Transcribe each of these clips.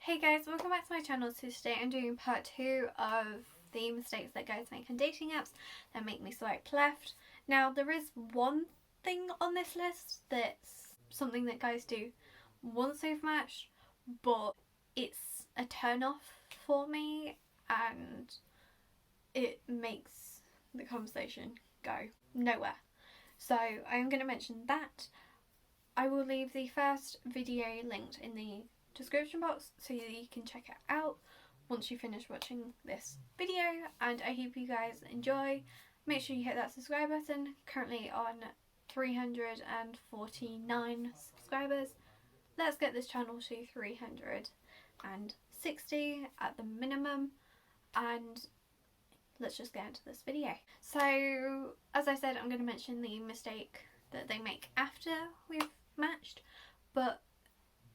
Hey guys, welcome back to my channel. So today I'm doing part 2 of the mistakes that guys make on dating apps that make me swipe left. Now there is one thing on this list that's something that guys do once they've matched, but it's a turn off for me and it makes the conversation go nowhere. So I'm going to mention that. I will leave the first video linked in the description box so you can check it out once you finish watching this video, and I hope you guys enjoy. Make sure you hit that subscribe button. Currently on 349 subscribers. Let's get this channel to 360 at the minimum, and let's just get into this video. So as I said, I'm going to mention the mistake that they make after we've matched, but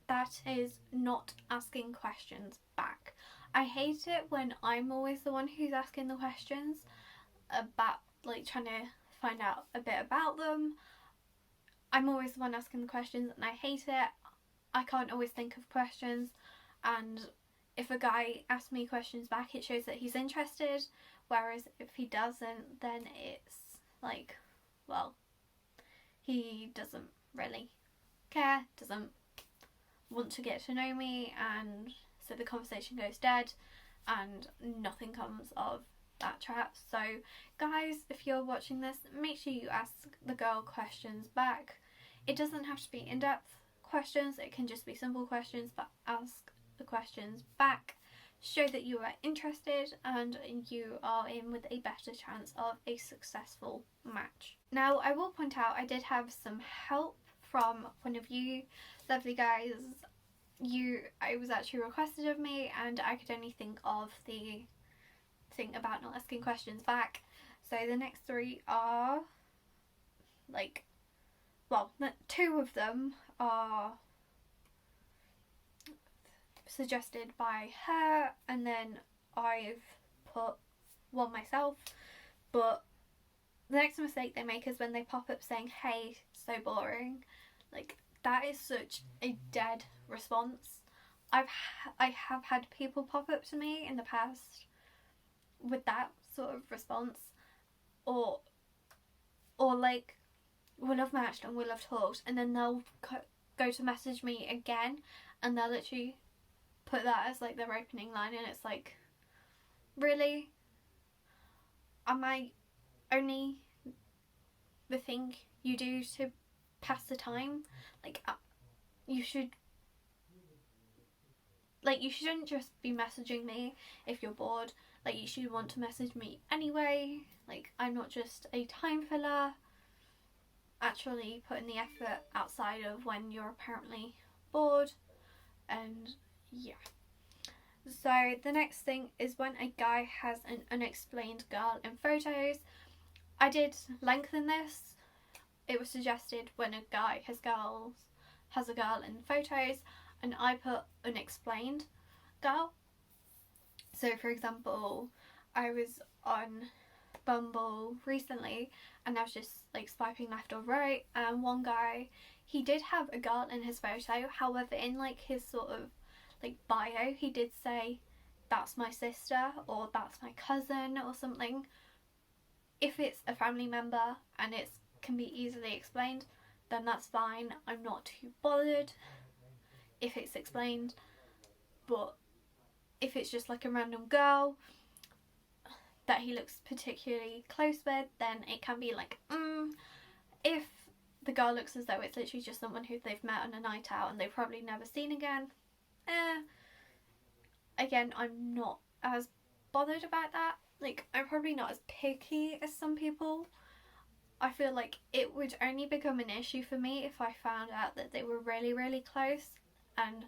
that is not asking questions back. I hate it when I'm always the one who's asking the questions about, like, trying to find out a bit about them. I'm always the one asking the questions and I hate it. I can't always think of questions, and if a guy asks me questions back it shows that he's interested, whereas if he doesn't then it's like, well, he doesn't really care, doesn't want to get to know me, and so the conversation goes dead and nothing comes of that chat. So guys, if you're watching this, make sure you ask the girl questions back. It doesn't have to be in-depth questions, it can just be simple questions, but ask the questions back. Show that you are interested and you are in with a better chance of a successful match. Now I will point out I did have some help from one of you lovely guys. It was actually requested of me and I could only think of the thing about not asking questions back. So the next three are like, well, two of them are suggested by her and then I've put one myself. But the next mistake they make is when they pop up saying, "Hey, so boring." Like, that is such a dead response. I have had people pop up to me in the past with that sort of response, or like, we'll have matched and we'll have talked, and then they'll go to message me again and they'll literally put that as like their opening line, and it's like, really? Am I only the thing you do to pass the time? Like, you shouldn't just be messaging me if you're bored. Like, you should want to message me anyway. Like, I'm not just a time filler. Actually put in the effort outside of when you're apparently bored. And yeah. So the next thing is when a guy has an unexplained girl in photos. I did lengthen this. It was suggested when a guy has a girl in photos, and I put unexplained girl. So for example, I was on Bumble recently and I was just like swiping left or right, and one guy, he did have a girl in his photo, however in like his sort of like bio he did say, "That's my sister," or "That's my cousin," or something. If it's a family member and it can be easily explained, then that's fine. I'm not too bothered if it's explained. But if it's just like a random girl that he looks particularly close with, then it can be like, if the girl looks as though it's literally just someone who they've met on a night out and they've probably never seen again, again, I'm not as bothered about that. Like, I'm probably not as picky as some people. I feel like it would only become an issue for me if I found out that they were really, really close and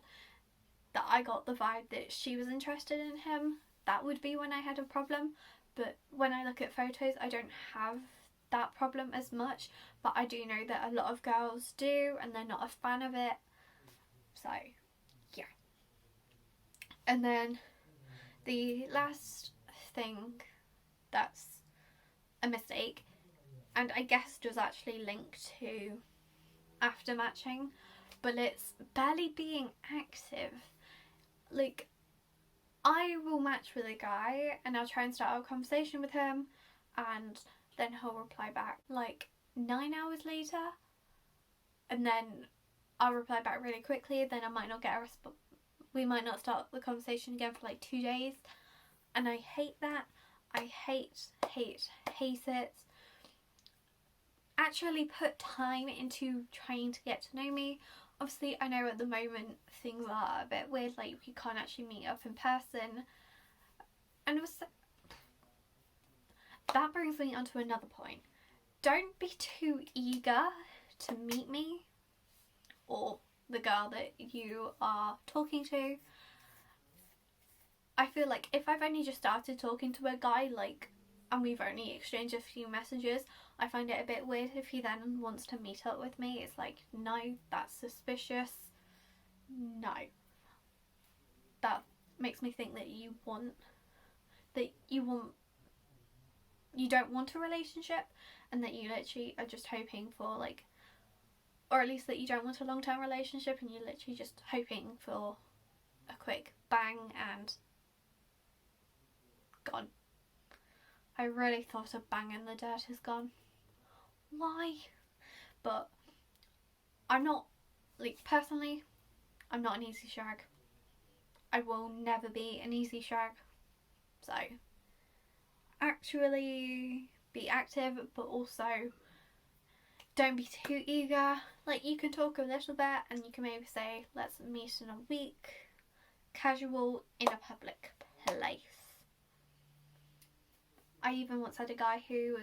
that I got the vibe that she was interested in him. That would be when I had a problem. But when I look at photos, I don't have that problem as much. But I do know that a lot of girls do and they're not a fan of it. So, yeah. And then the last thing that's a mistake, and I guess does actually link to after matching, but it's barely being active. like, I will match with a guy and I'll try and start a conversation with him, and then he'll reply back like 9 hours later, and then I'll reply back really quickly, then I might not get a response. We might not start the conversation again for like 2 days, and I hate that. I hate it. Actually put time into trying to get to know me. Obviously, I know at the moment things are a bit weird, like we can't actually meet up in person. And that brings me on to another point. Don't be too eager to meet me or the girl that you are talking to. I feel like if I've only just started talking to a guy, like, and we've only exchanged a few messages, I find it a bit weird if he then wants to meet up with me. It's like, no, that's suspicious. No. That makes me think that you don't want a relationship, and that you literally are just hoping for, like, or at least that you don't want a long-term relationship and you're literally just hoping for a quick bang and gone. I really thought a bang in the dirt is gone. Why? But I'm not, like, personally, I'm not an easy shag. I will never be an easy shag. So, actually be active, but also don't be too eager. Like, you can talk a little bit and you can maybe say, let's meet in a week. Casual in a public place. I even once had a guy who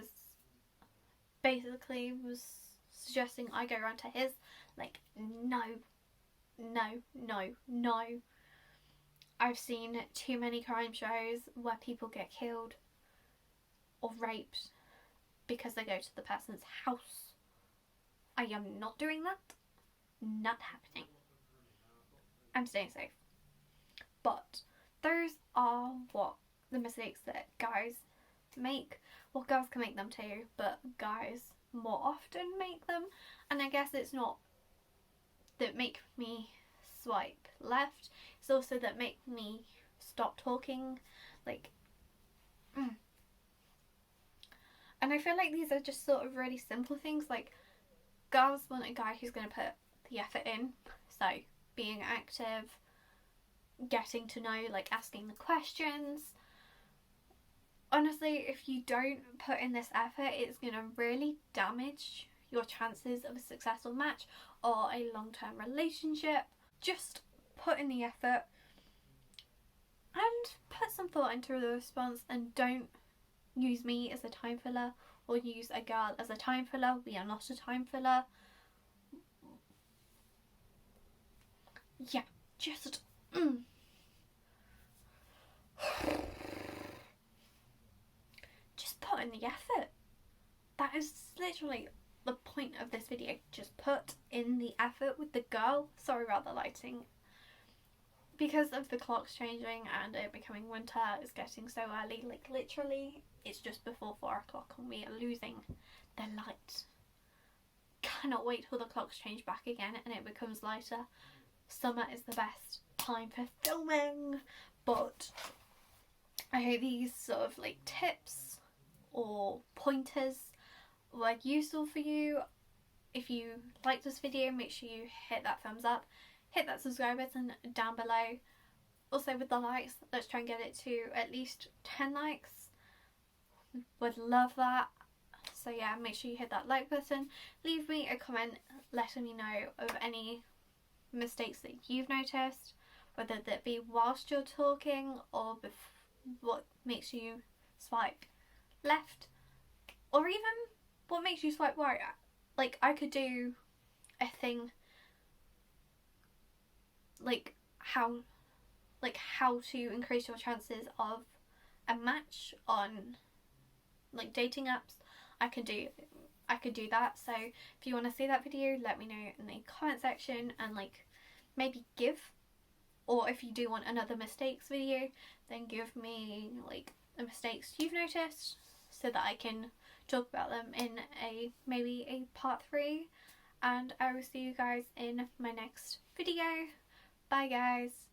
was suggesting I go around to his. Like, no. I've seen too many crime shows where people get killed or raped because they go to the person's house. I am not doing that. Not happening. I'm staying safe. But those are what the mistakes that guys make. Well, girls can make them too, but guys more often make them. And I guess it's not that make me swipe left, it's also that make me stop talking. Like, and I feel like these are just sort of really simple things. Like, girls want a guy who's going to put the effort in, so being active, getting to know, like asking the questions. Honestly, if you don't put in this effort, it's going to really damage your chances of a successful match or a long-term relationship. Just put in the effort and put some thought into the response, and don't use me as a time filler or use a girl as a time filler. We are not a time filler. Yeah, just just put in the effort. That is literally the point of this video. Just put in the effort with the girl. Sorry about the lighting. Because of the clocks changing and it becoming winter, it's getting so early. Like, literally, it's just before 4 o'clock and we are losing the light. Cannot wait till the clocks change back again and it becomes lighter. Summer is the best time for filming. But I hope these sort of like tips or pointers were useful for you. If you liked this video, make sure you hit that thumbs up, hit that subscribe button down below. Also with the likes, let's try and get it to at least 10 likes. Would love that. So yeah, make sure you hit that like button. Leave me a comment letting me know of any mistakes that you've noticed, whether that be whilst you're talking or what makes you swipe left, or even what makes you swipe right. Like, I could do a thing like how to increase your chances of a match on like dating apps. I could do that. So if you want to see that video, let me know in the comment section, and like maybe or if you do want another mistakes video, then give me like the mistakes you've noticed so that I can talk about them in maybe a part 3. And I will see you guys in my next video. Bye guys.